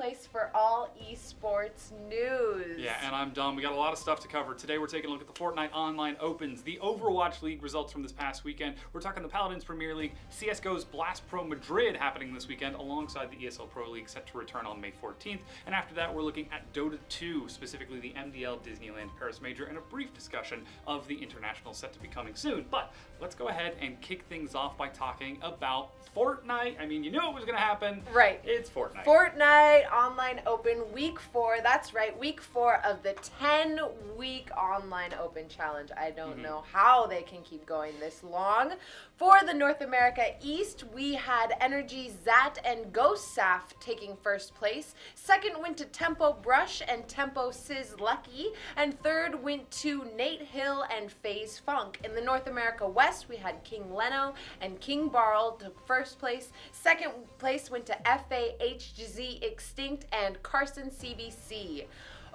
place for all esports news. Yeah, and I'm Dom. We got a lot of stuff to cover. Today we're taking a look at the Fortnite Online Opens, the Overwatch League results from this past weekend. We're talking the Paladins Premier League, CSGO's Blast Pro Madrid happening this weekend alongside the ESL Pro League set to return on May 14th. And after that, we're looking at DOTA 2, specifically the MDL Disneyland Paris Major, and a brief discussion of the international set to be coming soon. But let's go ahead and kick things off by talking about Fortnite. I mean, you knew it was going to happen. Right. It's Fortnite. Fortnite Online Open Week 4. That's right, Week 4 of the 10-week Online Open Challenge. I don't know how they can keep going this long. For the North America East, we had Energy Zat and Ghost Saf taking first place. Second went to Tempo Brush and Tempo Sizz Lucky. And third went to Nate Hill and FaZe Funk. In the North America West, we had King Leno and King Barl took first place. Second place went to FAHZ Extinct and Carson CBC.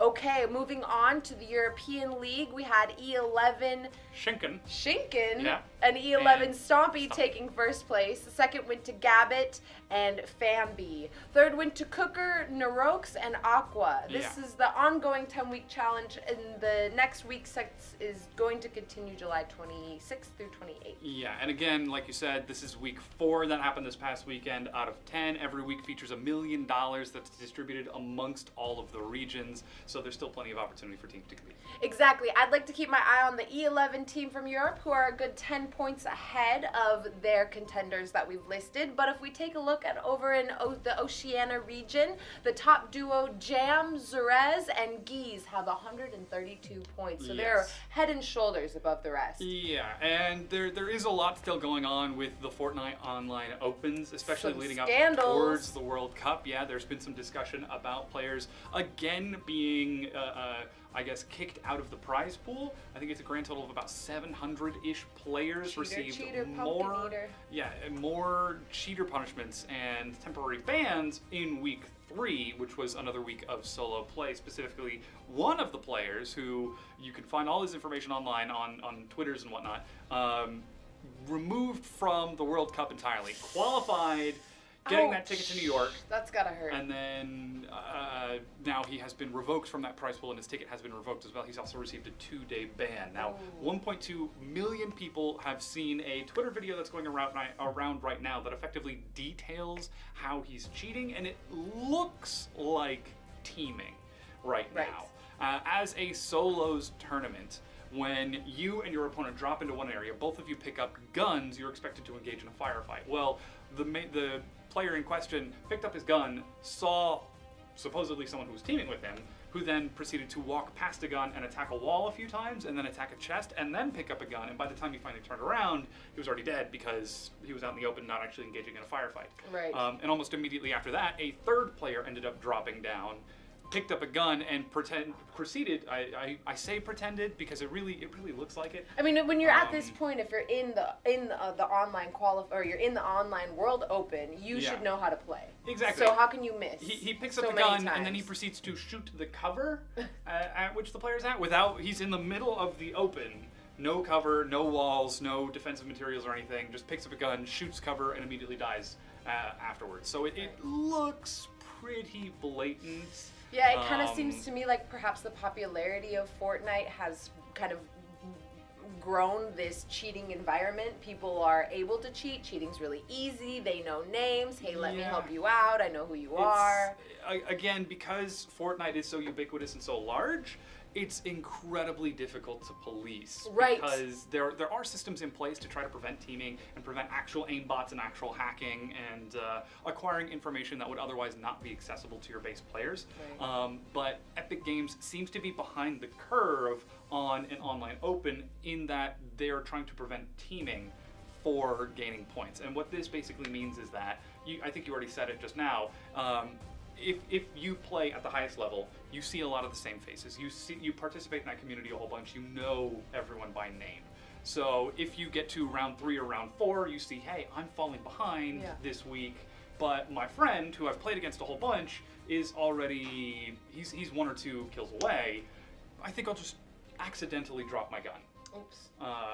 Okay, moving on to the European League, we had E11 Shinken. Yeah. And E11 And Stompy taking first place. The second went to Gabbit and Fambi. Third went to Cooker, Narox, and Aqua. This is the ongoing 10-week challenge, and the next week is going to continue July 26th through 28th. Yeah, and again, like you said, this is week 4 that happened this past weekend out of 10. Every week features $1 million that's distributed amongst all of the regions, so there's still plenty of opportunity for teams to compete. Exactly. I'd like to keep my eye on the E11 team from Europe, who are a good 10 points ahead of their contenders that we've listed. But if we take a look at over in the Oceania region, the top duo Jam, Zerez, and Geese have 132 points. So they're head and shoulders above the rest. Yeah, and there is a lot still going on with the Fortnite Online Opens, especially Some leading scandals. up towards the World Cup. Yeah, there's been some discussion about players again being I guess, kicked out of the prize pool. I think it's a grand total of about 700-ish players received more cheater punishments and temporary bans in week 3, which was another week of solo play. Specifically, one of the players, who you can find all his information online on Twitters and whatnot, removed from the World Cup entirely. Qualified, getting that ticket to New York. That's gotta hurt. And then now he has been revoked from that prize pool, and his ticket has been revoked as well. He's also received a 2-day ban. Now, 1.2 million people have seen a Twitter video that's going around right now that effectively details how he's cheating, and it looks like teaming right now. As a solos tournament, when you and your opponent drop into one area, both of you pick up guns, you're expected to engage in a firefight. Well, the player in question picked up his gun, saw supposedly someone who was teaming with him, who then proceeded to walk past a gun and attack a wall a few times, and then attack a chest, and then pick up a gun. And by the time he finally turned around, he was already dead because he was out in the open, not actually engaging in a firefight. Right. And almost immediately after that, a third player ended up dropping down, picked up a gun, and proceeded. I say pretended because it really looks like it. I mean, when you're at this point, if you're in the online or you're in the online World Open, you should know how to play. Exactly. So how can you miss? He picks up the gun and then he proceeds to shoot the cover at which the player's at. He's in the middle of the open. No cover, no walls, no defensive materials or anything. Just picks up a gun, shoots cover, and immediately dies afterwards. So it looks pretty blatant. Yeah, it kind of seems to me like perhaps the popularity of Fortnite has kind of grown this cheating environment. People are able to cheat. Cheating's really easy. They know names. Hey, let me help you out. I know who you are. Again, because Fortnite is so ubiquitous and so large, it's incredibly difficult to police. Right. Because there are systems in place to try to prevent teaming and prevent actual aimbots and actual hacking and acquiring information that would otherwise not be accessible to your base players. Right. But Epic Games seems to be behind the curve on an online open in that they're trying to prevent teaming for gaining points. And what this basically means is that, I think you already said it just now, if you play at the highest level, you see a lot of the same faces. You participate in that community a whole bunch. You know everyone by name. So if you get to round 3 or round 4, you see, hey, I'm falling behind this week, but my friend, who I've played against a whole bunch, is already he's 1 or 2 kills away. I think I'll just accidentally drop my gun. Oops.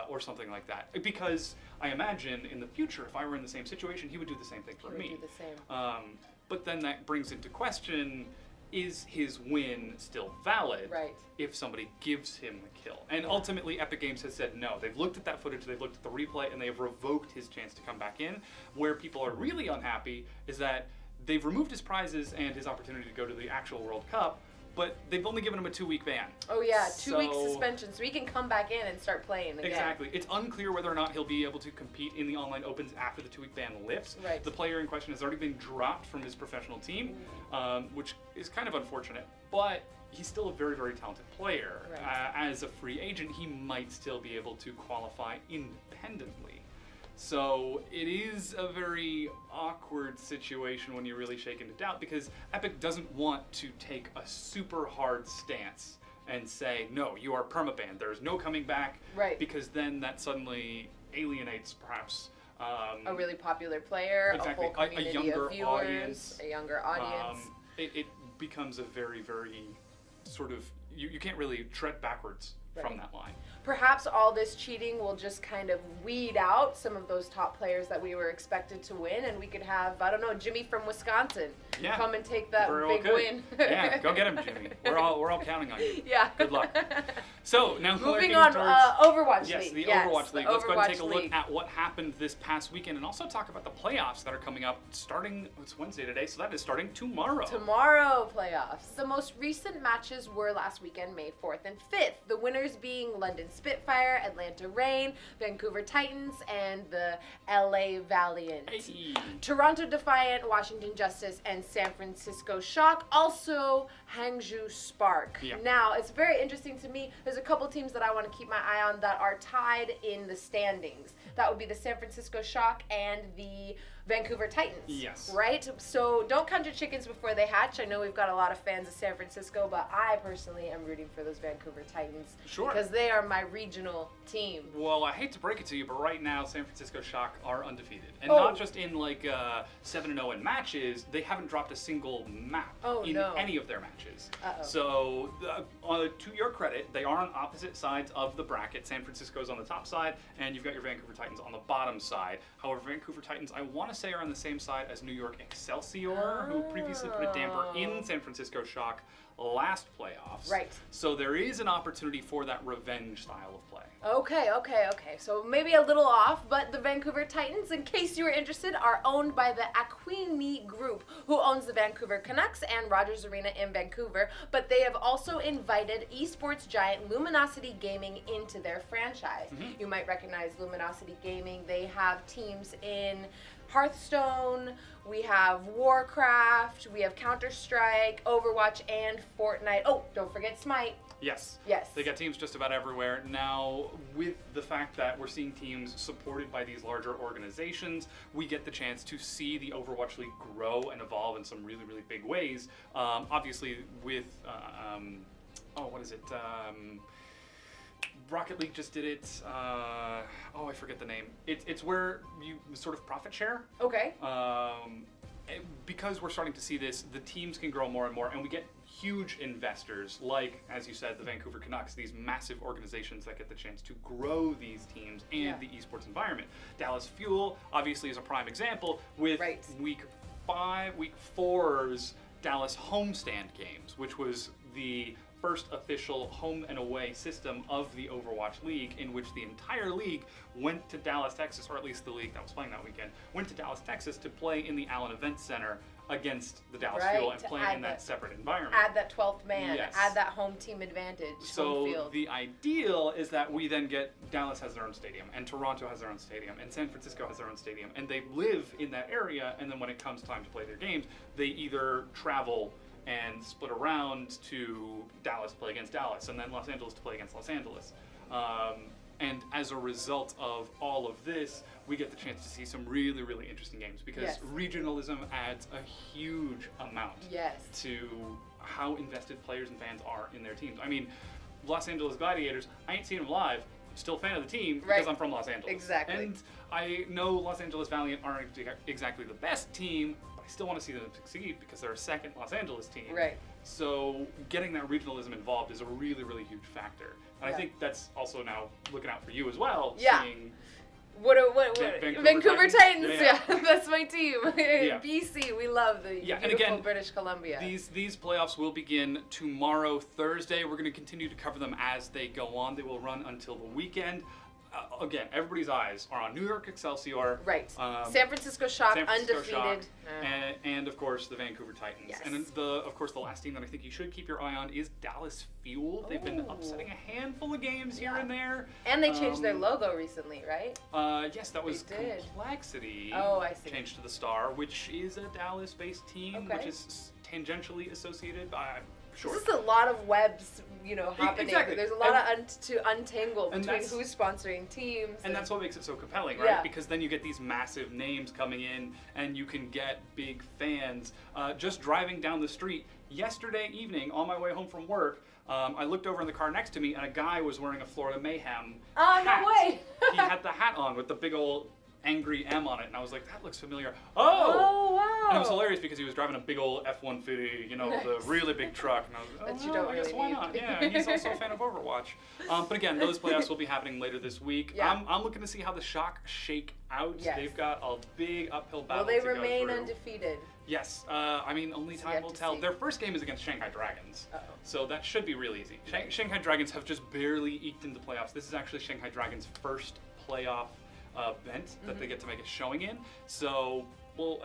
Or something like that. Because I imagine in the future, if I were in the same situation, he would do the same thing for me. He would do the same. But then that brings into question, is his win still valid if somebody gives him the kill? And ultimately, Epic Games has said no. They've looked at that footage, they've looked at the replay, and they have revoked his chance to come back in. Where people are really unhappy is that they've removed his prizes and his opportunity to go to the actual World Cup, but they've only given him a 2-week ban. Oh yeah, 2-week suspension, so he can come back in and start playing again. Exactly. It's unclear whether or not he'll be able to compete in the online opens after the 2-week ban lifts. Right. The player in question has already been dropped from his professional team, which is kind of unfortunate, but he's still a very, very talented player. Right. As a free agent, he might still be able to qualify independently. So it is a very awkward situation when you really shake into doubt, because Epic doesn't want to take a super hard stance and say, no, you are permabanned, there's no coming back, because then that suddenly alienates perhaps a really popular player, a whole community a younger of viewers, audience. a younger audience. It becomes a very, very sort of, you can't really tread backwards from that line. Perhaps all this cheating will just kind of weed out some of those top players that we were expected to win, and we could have, I don't know, Jimmy from Wisconsin come and take that big win. Yeah, go get him, Jimmy. We're all counting on you. Yeah. Good luck. So now moving on, Overwatch League. The Overwatch League. Let's go and take a look at what happened this past weekend, and also talk about the playoffs that are coming up starting, it's Wednesday today, so that is starting tomorrow. Tomorrow playoffs. The most recent matches were last weekend, May 4th and 5th. The winners being London Spitfire, Atlanta Reign, Vancouver Titans, and the LA Valiant. Hey. Toronto Defiant, Washington Justice, and San Francisco Shock. Also, Hangzhou Spark. Yeah. Now, it's very interesting to me. There's a couple teams that I want to keep my eye on that are tied in the standings. That would be the San Francisco Shock and the Vancouver Titans. Yes. Right? So don't count your chickens before they hatch. I know we've got a lot of fans of San Francisco, but I personally am rooting for those Vancouver Titans. Sure. Because they are my regional team. Well, I hate to break it to you, but right now San Francisco Shock are undefeated. And not just in like 7-0 in matches, they haven't dropped a single map in any of their matches. So to your credit, they are on opposite sides of the bracket. San Francisco's on the top side, and you've got your Vancouver Titans on the bottom side. However, Vancouver Titans, I want to say, are on the same side as New York Excelsior, who previously put a damper in San Francisco Shock last playoffs. Right. So there is an opportunity for that revenge style of play. Okay. So maybe a little off, but the Vancouver Titans, in case you were interested, are owned by the Aquini Group, who owns the Vancouver Canucks and Rogers Arena in Vancouver, but they have also invited esports giant Luminosity Gaming into their franchise. You might recognize Luminosity Gaming. They have teams in Hearthstone, we have Warcraft, we have Counter-Strike, Overwatch, and Fortnite. Oh, don't forget Smite. Yes. Yes. They got teams just about everywhere. Now, with the fact that we're seeing teams supported by these larger organizations, we get the chance to see the Overwatch League grow and evolve in some really, really big ways. Obviously, with, what is it? Rocket League just did it. I forget the name. It's where you sort of profit share. Okay. Because we're starting to see this, the teams can grow more and more, and we get huge investors like, as you said, the Vancouver Canucks, these massive organizations that get the chance to grow these teams and the esports environment. Dallas Fuel, obviously, is a prime example with week 4's Dallas homestand games, which was the first official home and away system of the Overwatch League, in which the entire league went to Dallas, Texas, or at least the league that was playing that weekend, went to Dallas, Texas to play in the Allen Event Center against the Dallas Fuel and play in that separate environment. Add that 12th man, add that home team advantage. So the ideal is that we then get, Dallas has their own stadium, and Toronto has their own stadium, and San Francisco has their own stadium, and they live in that area, and then when it comes time to play their games, they either travel and split around to Dallas to play against Dallas, and then Los Angeles to play against Los Angeles. And as a result of all of this, we get the chance to see some really, really interesting games, because regionalism adds a huge amount to how invested players and fans are in their teams. I mean, Los Angeles Gladiators, I ain't seen them live, still a fan of the team because I'm from Los Angeles. Exactly. And I know Los Angeles Valiant aren't exactly the best team, but I still want to see them succeed because they're a second Los Angeles team. Right. So getting that regionalism involved is a really, really huge factor. And I think that's also now looking out for you as well. Yeah. Seeing What Vancouver Titans, yeah. That's my team. Yeah. BC, we love the beautiful and again, British Columbia. These playoffs will begin tomorrow, Thursday. We're going to continue to cover them as they go on. They will run until the weekend. Again, everybody's eyes are on New York Excelsior. Right. San Francisco Shock, undefeated. Shock, and of course the Vancouver Titans. Yes. And of course the last team that I think you should keep your eye on is Dallas Fuel. They've been upsetting a handful of games here and there. And they changed their logo recently, right? Yes, that was Complexity. Oh, I see. Changed to the Star, which is a Dallas-based team, which is tangentially associated by. Sure. This is a lot of webs, happening. Exactly. There's a lot to untangle between who's sponsoring teams. And that's what makes it so compelling, right? Because then you get these massive names coming in, and you can get big fans. Just driving down the street yesterday evening on my way home from work, I looked over in the car next to me, and a guy was wearing a Florida Mayhem hat. No way! He had the hat on with the big old angry M on it, and I was like, that looks familiar. Oh, wow! And it was hilarious because he was driving a big old F-150, the really big truck, and I was like, I guess why not? Yeah, and he's also a fan of Overwatch. But again, those playoffs will be happening later this week. Yeah. I'm looking to see how the Shock shake out. Yes. They've got a big uphill battle. Will they to go remain through. undefeated? Yes. Only time will tell. Their first game is against Shanghai Dragons, so that should be real easy. Shanghai Dragons have just barely eked into playoffs. This is actually Shanghai Dragons' first playoff event that they get to make a showing in. So we'll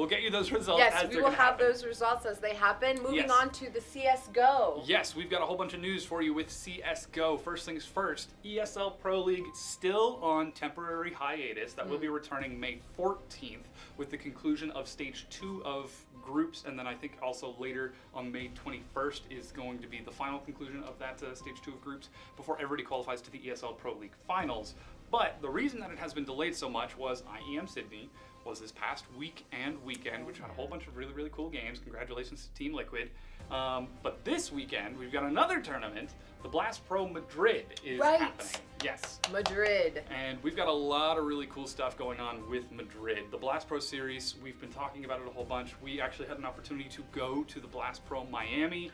get you those results. Yes, as we will have those results as they happen. Moving on to the CSGO. Yes, we've got a whole bunch of news for you with CSGO. First things first, ESL Pro League still on temporary hiatus. That will be returning May 14th with the conclusion of Stage 2 of groups, and then I think also later on May 21st is going to be the final conclusion of that Stage 2 of groups before everybody qualifies to the ESL Pro League finals. But the reason that it has been delayed so much was IEM Sydney was this past week and weekend, which had a whole bunch of really, really cool games. Congratulations to Team Liquid. But this weekend, we've got another tournament. The Blast Pro Madrid is happening. Yes. Madrid. And we've got a lot of really cool stuff going on with Madrid. The Blast Pro series, we've been talking about it a whole bunch. We actually had an opportunity to go to the Blast Pro Miami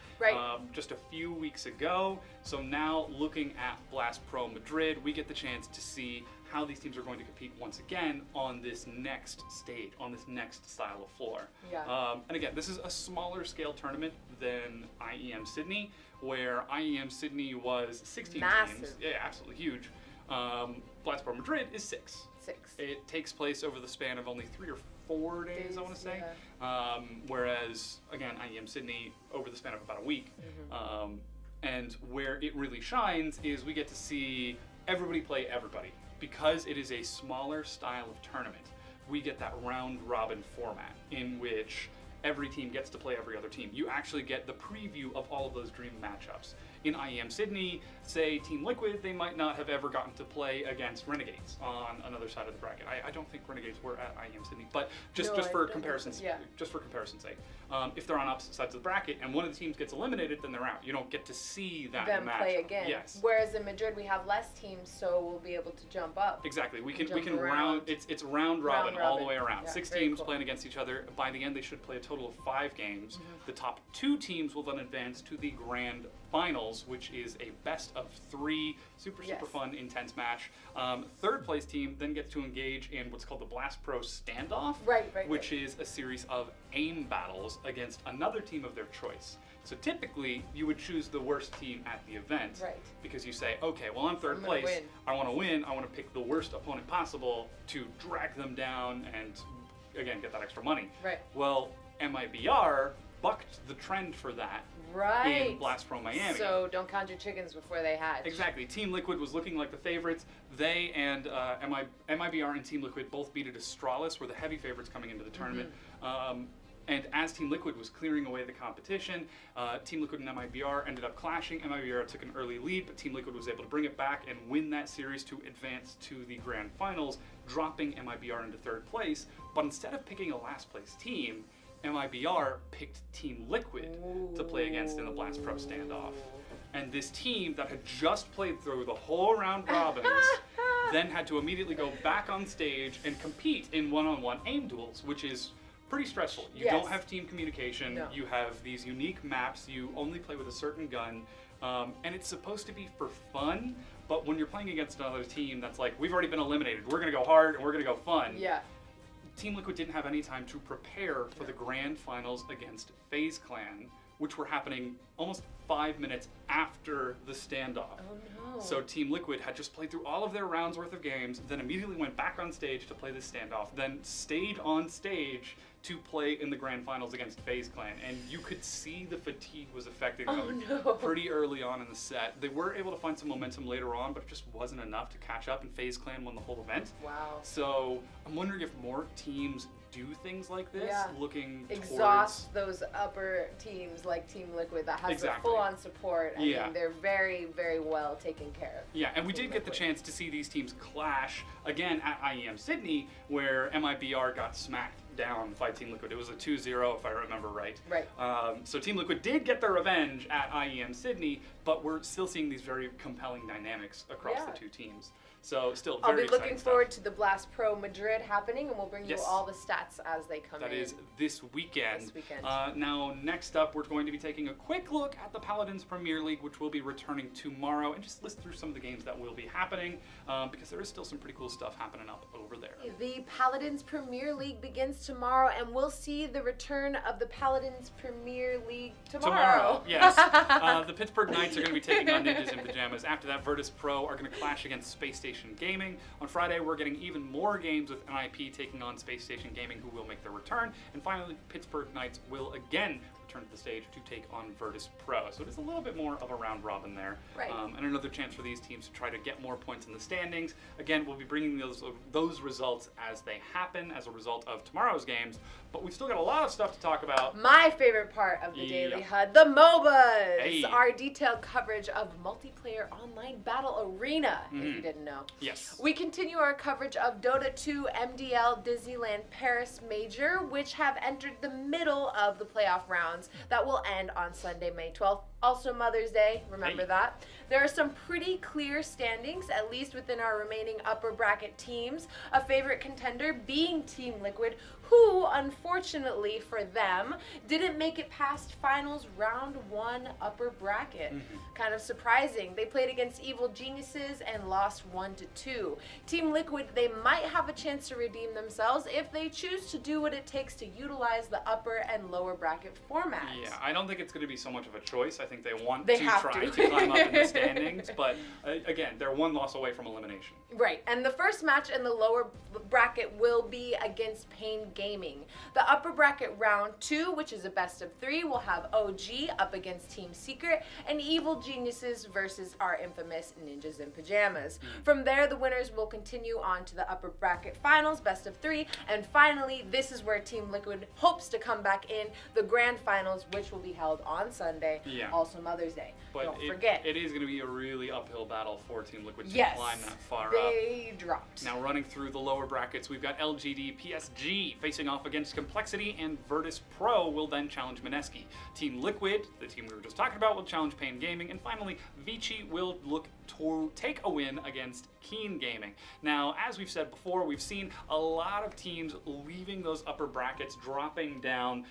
just a few weeks ago. So now looking at Blast Pro Madrid, we get the chance to see how these teams are going to compete once again on this next stage, on this next style of floor. Yeah. And again, this is a smaller scale tournament than IEM Sydney, where IEM Sydney was 16 teams. Yeah, absolutely huge. Blast Pro Madrid is 6. It takes place over the span of only 3 or 4 days, I want to say. Yeah. Whereas, again, IEM Sydney over the span of about a week. And where it really shines is we get to see everybody play everybody. Because it is a smaller style of tournament, we get that round-robin format in which every team gets to play every other team. You actually get the preview of all of those dream matchups. In IEM Sydney, say Team Liquid, they might not have ever gotten to play against Renegades on another side of the bracket. I don't think Renegades were at IEM Sydney, but just for comparison's sake, if they're on opposite sides of the bracket and one of the teams gets eliminated, then they're out. You don't get to see that them match play again. Yes. Whereas in Madrid we have less teams, so we'll be able to jump up. Exactly. We can round. It's round robin all the way around. Yeah, 6 teams playing against each other. By the end, they should play a total of 5 games. The top 2 teams will then advance to the grand finals, which is a best of 3 super fun, intense match. Third place team then gets to engage in what's called the Blast Pro Standoff, which is a series of aim battles against another team of their choice. So typically, you would choose the worst team at the event because you say, okay, well, I'm third place. I want to win. I want to pick the worst opponent possible to drag them down and, again, get that extra money. Well, MIBR bucked the trend for that in Blast Pro Miami. So don't count your chickens before they hatch. Exactly. Team Liquid was looking like the favorites. They and MIBR and Team Liquid both beat Astralis, were the heavy favorites coming into the tournament. And as Team Liquid was clearing away the competition, Team Liquid and MIBR ended up clashing. MIBR took an early lead, but Team Liquid was able to bring it back and win that series to advance to the grand finals, dropping MIBR into 3rd place. But instead of picking a last place team, MIBR picked Team Liquid to play against in the Blast Pro Standoff. And this team that had just played through the whole round robins then had to immediately go back on stage and compete in one-on-one aim duels, which is pretty stressful. You Yes. don't have team communication. No. You have these unique maps. You only play with a certain gun. And it's supposed to be for fun, but when you're playing against another team that's like, we've already been eliminated, we're going to go hard and we're going to go fun. Yeah. Team Liquid didn't have any time to prepare for the grand finals against FaZe Clan, which were happening almost 5 minutes after the standoff. Oh no. So Team Liquid had just played through all of their rounds worth of games, then immediately went back on stage to play this standoff, then stayed on stage to play in the grand finals against FaZe Clan. And you could see the fatigue was affecting them pretty early on in the set. They were able to find some momentum later on, but it just wasn't enough to catch up, and FaZe Clan won the whole event. Wow. So I'm wondering if more teams do things like this, looking exhaust those upper teams like Team Liquid that has the full-on support. I mean, they're very, very well taken care of. Yeah, and we did get the chance to see these teams clash again at IEM Sydney, where MIBR got smacked down by Team Liquid. It was a 2-0 if I remember right. Right. So Team Liquid did get their revenge at IEM Sydney, but we're still seeing these very compelling dynamics across the two teams. So still very I'll be looking forward stuff. to the Blast Pro Madrid happening, and we'll bring you all the stats as they come in. That is this weekend. This weekend. Now, next up, we're going to be taking a quick look at the Paladins Premier League, which will be returning tomorrow, and just list through some of the games that will be happening, because there is still some pretty cool stuff happening up over there. The Paladins Premier League begins tomorrow, and we'll see the return of the Paladins Premier League tomorrow. Yes. The Pittsburgh Knights are going to be taking on Ninjas in Pajamas. After that, Virtus Pro are going to clash against Space Station Gaming. On Friday, we're getting even more games with NIP taking on Space Station Gaming, who will make their return. And finally, Pittsburgh Knights will again return to the stage to take on Virtus Pro. So it is a little bit more of a round robin there. Right. And another chance for these teams to try to get more points in the standings. Again, we'll be bringing those results as they happen as a result of tomorrow's games. But we've still got a lot of stuff to talk about. My favorite part of the Daily HUD, the MOBAs. Hey. Our detailed coverage of multiplayer online battle arena, if you didn't know. Yes. We continue our coverage of Dota 2 MDL Disneyland Paris Major, which have entered the middle of the playoff rounds that will end on Sunday, May 12th. Also Mother's Day, remember that. There are some pretty clear standings, at least within our remaining upper bracket teams. A favorite contender being Team Liquid, who, unfortunately for them, didn't make it past finals round 1 upper bracket. Kind of surprising. They played against Evil Geniuses and lost 1-2. Team Liquid, they might have a chance to redeem themselves if they choose to do what it takes to utilize the upper and lower bracket formats. Yeah, I don't think it's going to be so much of a choice. I think they want They to have try to. to climb up in the standings, but again, they're one loss away from elimination. Right, and the first match in the lower bracket will be against Pain Gaming. The upper bracket round 2, which is a best of 3, will have OG up against Team Secret and Evil Geniuses versus our infamous Ninjas in Pajamas. From there, the winners will continue on to the upper bracket finals, best of 3, and finally, this is where Team Liquid hopes to come back in the grand finals, which will be held on Sunday, also Mother's Day. But Don't forget. It is going to be a really uphill battle for Team Liquid to climb that far up. They dropped. Now running through the lower brackets, we've got LGD PSG facing off against Complexity, and Virtus Pro will then challenge Mineski. Team Liquid, the team we were just talking about, will challenge Pain Gaming, and finally, Vici will look to take a win against Keen Gaming. Now, as we've said before, we've seen a lot of teams leaving those upper brackets, dropping down,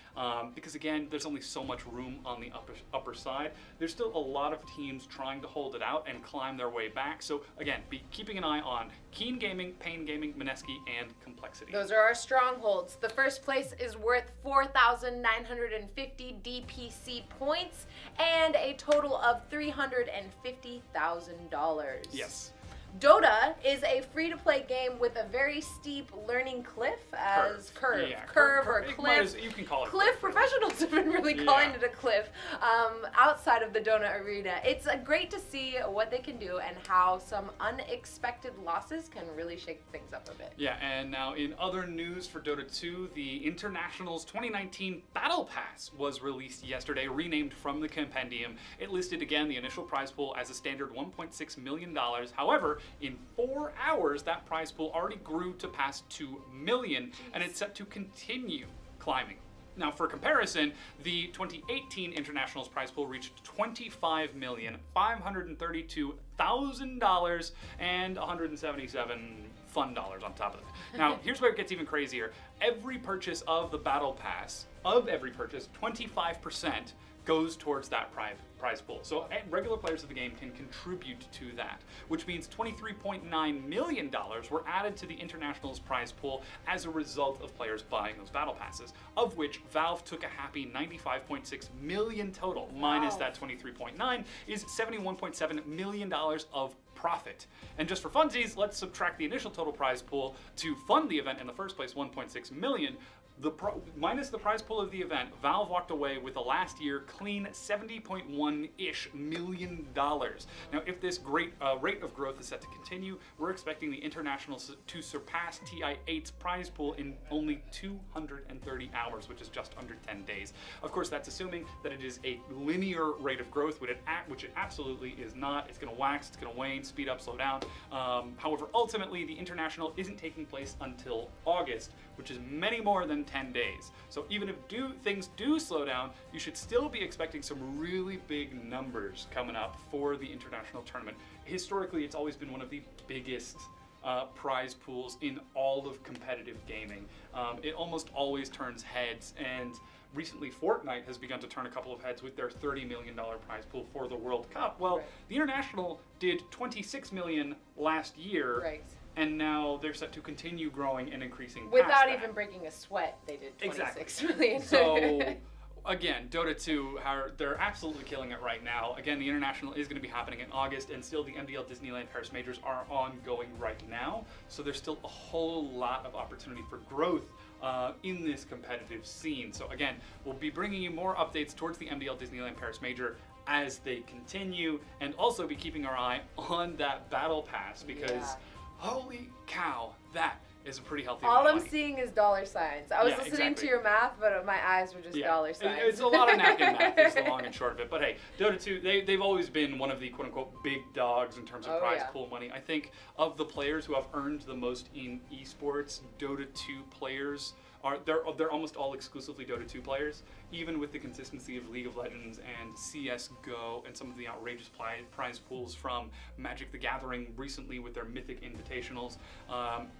because again, there's only so much room on the upper side. There's still a lot of teams trying to hold it out and climb their way back. So again, be keeping an eye on Keen Gaming, Pain Gaming, Mineski, and Complexity. Those are our strongholds. The first place is worth 4,950 DPC points and a total of $350,000. Yes. Dota is a free-to-play game with a very steep learning cliff as curve or cliff. You can call it cliff. Professionals have been really calling it a cliff outside of the Dota arena. It's great to see what they can do and how some unexpected losses can really shake things up a bit. Yeah, and now in other news for Dota 2, the Internationals 2019 Battle Pass was released yesterday, renamed from the Compendium. It listed again the initial prize pool as a standard $1.6 million. However, in 4 hours, that prize pool already grew to past $2 million, and it's set to continue climbing. Now, for comparison, the 2018 Internationals prize pool reached $25,532,000 and 177 fun dollars on top of it. Now, here's where it gets even crazier. Every purchase of the Battle Pass, 25% goes towards that prize pool. So regular players of the game can contribute to that, which means $23.9 million were added to the Internationals prize pool as a result of players buying those battle passes, of which Valve took a happy 95.6 million total, minus that 23.9 is $71.7 million of profit. And just for funsies, let's subtract the initial total prize pool to fund the event in the first place, 1.6 million. Minus the prize pool of the event, Valve walked away with a last year clean $70.1-ish million. Now, if this great rate of growth is set to continue, we're expecting the Internationals to surpass TI8's prize pool in only 230 hours, which is just under 10 days. Of course, that's assuming that it is a linear rate of growth, which it absolutely is not. It's going to wax, it's going to wane, speed up, slow down. However, ultimately, the International isn't taking place until August, which is many more than 10 days. So even if things do slow down, you should still be expecting some really big numbers coming up for the international tournament. Historically, it's always been one of the biggest prize pools in all of competitive gaming. It almost always turns heads, and recently Fortnite has begun to turn a couple of heads with their $30 million prize pool for the World Cup. Well, the International did $26 million last year. Right. And now they're set to continue growing and increasing without even breaking a sweat. They did 26 million. So, again, Dota 2, they're absolutely killing it right now. Again, the International is going to be happening in August, and still the MDL Disneyland Paris Majors are ongoing right now. So there's still a whole lot of opportunity for growth in this competitive scene. So again, we'll be bringing you more updates towards the MDL Disneyland Paris Major as they continue, and also be keeping our eye on that Battle Pass, because holy cow, that is a pretty healthy All amount of I'm money. seeing is dollar signs. I was listening to your math, but my eyes were just dollar signs. It's a lot of napkin math, is the long and short of it. But hey, Dota 2, they've always been one of the quote-unquote big dogs in terms of prize pool money. I think of the players who have earned the most in esports, Dota 2 players they're almost all exclusively Dota 2 players, even with the consistency of League of Legends and CSGO and some of the outrageous prize pools from Magic the Gathering recently with their Mythic Invitationals.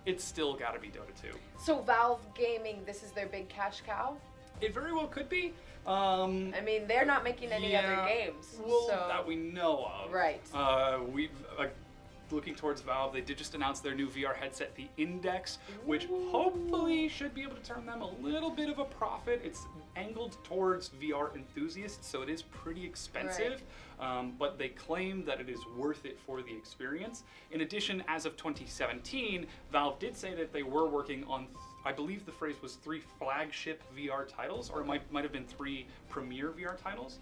It's still got to be Dota 2. So Valve Gaming, this is their big cash cow? It very well could be. I mean, they're not making any other games. Well, so. that we know of. Right. Looking towards Valve, they did just announce their new VR headset, the Index, which hopefully should be able to turn them a little bit of a profit. It's angled towards VR enthusiasts, so it is pretty expensive, but they claim that it is worth it for the experience. In addition, as of 2017, Valve did say that they were working on, I believe the phrase was 3 flagship VR titles, or it might have been 3 premier VR titles.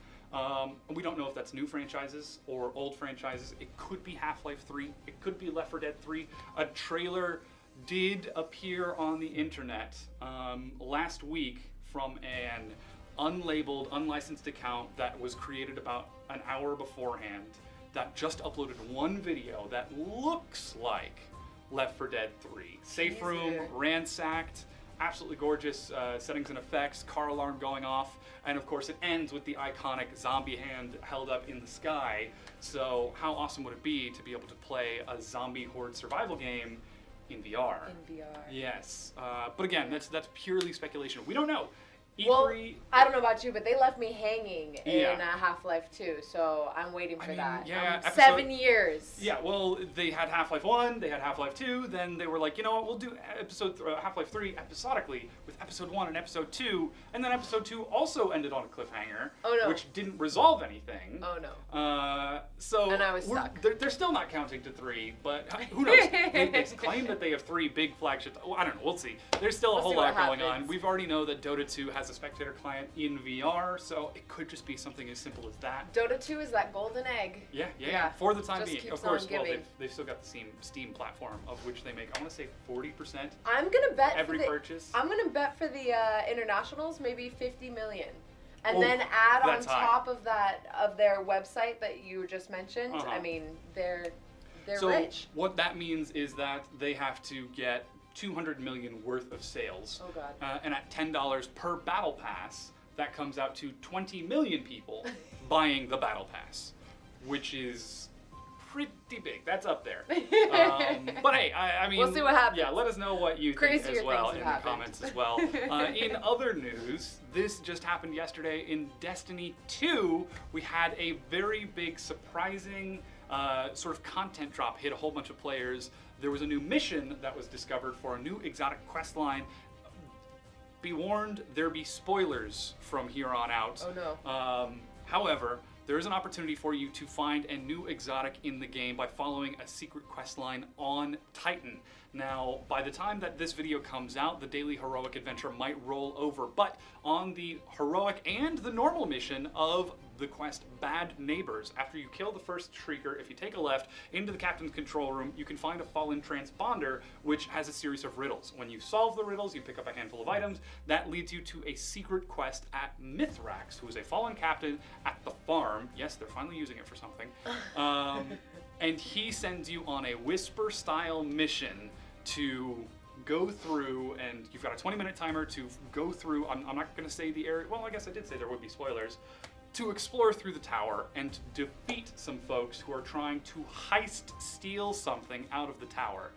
We don't know if that's new franchises or old franchises. It could be Half-Life 3. It could be Left 4 Dead 3. A trailer did appear on the internet last week from an unlabeled, unlicensed account that was created about an hour beforehand that just uploaded one video that looks like Left 4 Dead 3. Safe room, ransacked, absolutely gorgeous settings and effects, car alarm going off, and of course it ends with the iconic zombie hand held up in the sky. So how awesome would it be to be able to play a zombie horde survival game in VR? In VR. Yes, but again, that's purely speculation. We don't know. E3, well, I don't know about you, but they left me hanging in Half-Life 2, so I'm waiting for that. Yeah, 7 years. Yeah, well, they had Half-Life 1, they had Half-Life 2, then they were like, you know what, we'll do Half-Life 3 episodically with Episode 1 and Episode 2, and then Episode 2 also ended on a cliffhanger, which didn't resolve anything. Oh, no. So and I was stuck. They're still not counting to 3, but who knows? they claim that they have 3 big flagships. Well, I don't know, we'll see. There's still a whole lot going on. We've already know that Dota 2 has a spectator client in VR, so it could just be something as simple as that. Dota 2 is that golden egg. Yeah. For the time just being, of course. Well, they've still got the Steam platform, of which they make, I want to say, 40%. I'm gonna bet every purchase. I'm gonna bet for the internationals maybe 50 million, and then add on top of that of their website that you just mentioned. I mean, they're rich. So what that means is that they have to get 200 million worth of sales. Oh God. And at $10 per battle pass, that comes out to 20 million people buying the battle pass, which is pretty big. That's up there. But hey, I mean, we'll see what happens. Yeah, let us know what you Crazier think as well things in have the comments as well. In other news, this just happened yesterday in Destiny 2. We had a very big, surprising sort of content drop hit a whole bunch of players. There was a new mission that was discovered for a new exotic quest line. Be warned, there be spoilers from here on out. Oh no. However, there is an opportunity for you to find a new exotic in the game by following a secret quest line on Titan. Now, by the time that this video comes out, the daily heroic adventure might roll over, but on the heroic and the normal mission of the quest Bad Neighbors, after you kill the first Shrieker, if you take a left into the captain's control room, you can find a fallen transponder which has a series of riddles. When you solve the riddles, you pick up a handful of items. That leads you to a secret quest at Mithrax, who is a fallen captain at the farm. Yes, they're finally using it for something. And he sends you on a Whisper-style mission to go through, and you've got a 20-minute timer to go through. I'm not going to say the area. Well, I guess I did say there would be spoilers. To explore through the tower and defeat some folks who are trying to steal something out of the tower.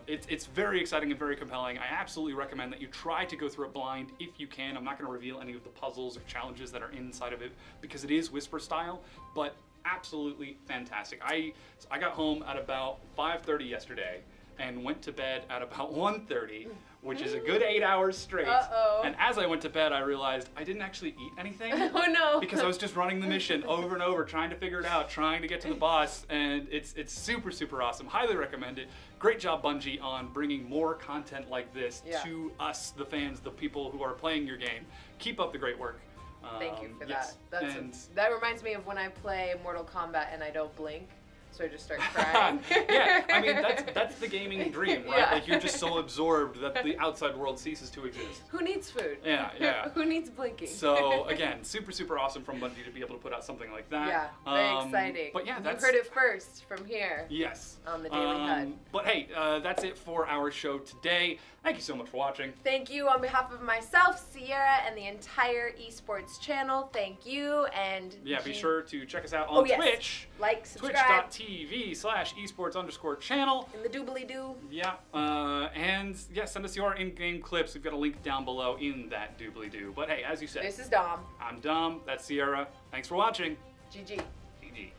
It's very exciting and very compelling. I absolutely recommend that you try to go through it blind if you can. I'm not going to reveal any of the puzzles or challenges that are inside of it because it is Whisper style, but absolutely fantastic. I got home at about 5:30 yesterday and went to bed at about 1:30, which is a good 8 hours straight. And as I went to bed, I realized I didn't actually eat anything. Oh no! Because I was just running the mission over and over, trying to figure it out, trying to get to the boss, and it's super, super awesome. Highly recommend it. Great job, Bungie, on bringing more content like this to us, the fans, the people who are playing your game. Keep up the great work. Thank you for yes. that. That reminds me of when I play Mortal Kombat and I don't blink. So I just start crying. Yeah, I mean, that's the gaming dream, right? Yeah. Like, you're just so absorbed that the outside world ceases to exist. Who needs food? Yeah. Who needs blinking? So, again, super, super awesome from Bungie to be able to put out something like that. Yeah, very exciting. But yeah, you heard it first from here. Yes. On the Daily HUD. But hey, that's it for our show today. Thank you so much for watching. Thank you on behalf of myself, Sierra, and the entire Esports channel. Thank you, and yeah, be sure to check us out on Twitch. Like, subscribe. Twitch.tv/esports_channel. In the doobly-doo. Yeah, and yeah, send us your in-game clips. We've got a link down below in that doobly-doo. But hey, as you said, This is Dom. I'm Dom. That's Sierra. Thanks for watching. GG. GG.